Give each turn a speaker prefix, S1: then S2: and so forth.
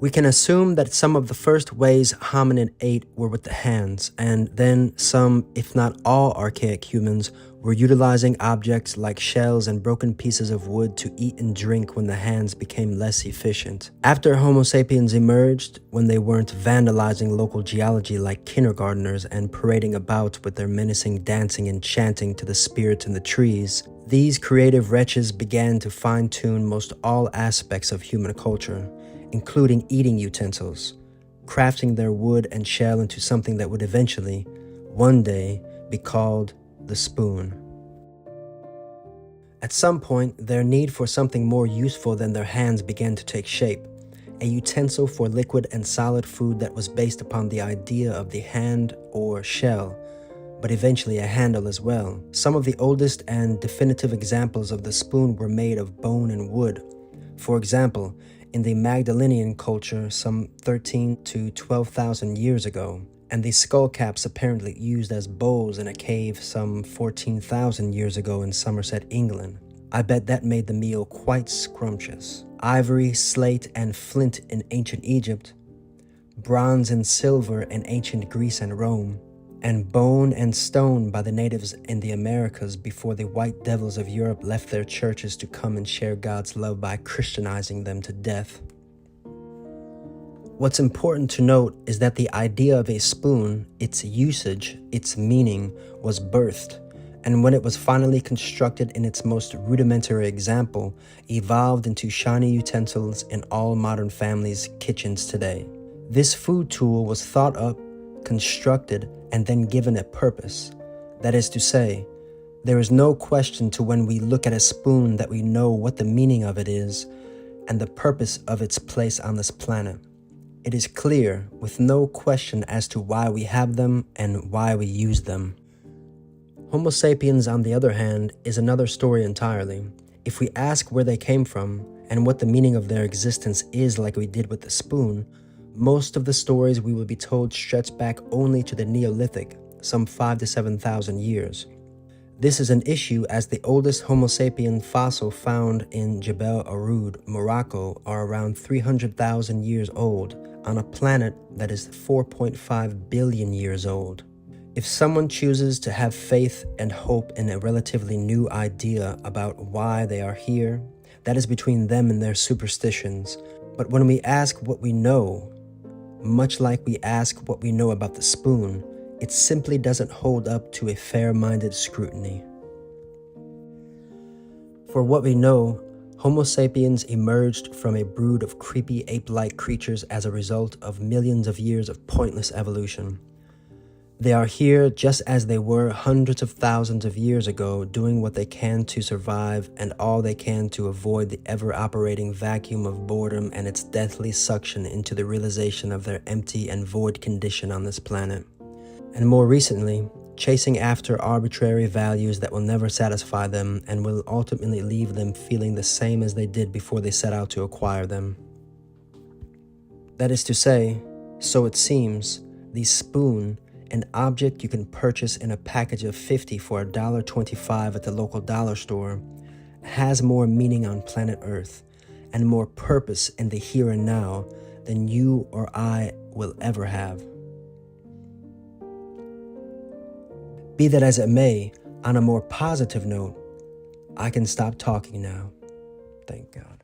S1: We can assume that some of the first ways hominid ate were with the hands, and then some, if not all archaic humans, were utilizing objects like shells and broken pieces of wood to eat and drink when the hands became less efficient. After Homo sapiens emerged, when they weren't vandalizing local geology like kindergarteners and parading about with their menacing dancing and chanting to the spirits in the trees, these creative wretches began to fine-tune most all aspects of human culture, including eating utensils, crafting their wood and shell into something that would eventually, one day, be called the spoon. At some point, their need for something more useful than their hands began to take shape, a utensil for liquid and solid food that was based upon the idea of the hand or shell, but eventually a handle as well. Some of the oldest and definitive examples of the spoon were made of bone and wood. For example, in the Magdalenian culture some 13 to 12,000 years ago, and the skull caps apparently used as bowls in a cave some 14,000 years ago in Somerset, England. I bet that made the meal quite scrumptious. Ivory, slate, and flint in ancient Egypt, bronze and silver in ancient Greece and Rome, and bone and stone by the natives in the Americas before the white devils of Europe left their churches to come and share God's love by Christianizing them to death. What's important to note is that the idea of a spoon, its usage, its meaning, was birthed, and when it was finally constructed in its most rudimentary example, evolved into shiny utensils in all modern families' kitchens today. This food tool was thought up, constructed, and then given a purpose. That is to say, there is no question to when we look at a spoon that we know what the meaning of it is and the purpose of its place on this planet. It is clear, with no question as to why we have them and why we use them. Homo sapiens, on the other hand, is another story entirely. If we ask where they came from and what the meaning of their existence is like we did with the spoon, most of the stories we will be told stretch back only to the Neolithic, some 5,000 to 7,000 years. This is an issue as the oldest Homo sapien fossil found in Jebel Arud, Morocco, are around 300,000 years old on a planet that is 4.5 billion years old. If someone chooses to have faith and hope in a relatively new idea about why they are here, that is between them and their superstitions. But when we ask what we know, much like we ask what we know about the spoon, it simply doesn't hold up to a fair-minded scrutiny. For what we know, Homo sapiens emerged from a brood of creepy ape-like creatures as a result of millions of years of pointless evolution. They are here just as they were hundreds of thousands of years ago, doing what they can to survive and all they can to avoid the ever-operating vacuum of boredom and its deathly suction into the realization of their empty and void condition on this planet. And more recently, chasing after arbitrary values that will never satisfy them and will ultimately leave them feeling the same as they did before they set out to acquire them. That is to say, so it seems, the spoon, an object you can purchase in a package of 50 for $1.25 at the local dollar store, has more meaning on planet Earth and more purpose in the here and now than you or I will ever have. Be that as it may, on a more positive note, I can stop talking now. Thank God.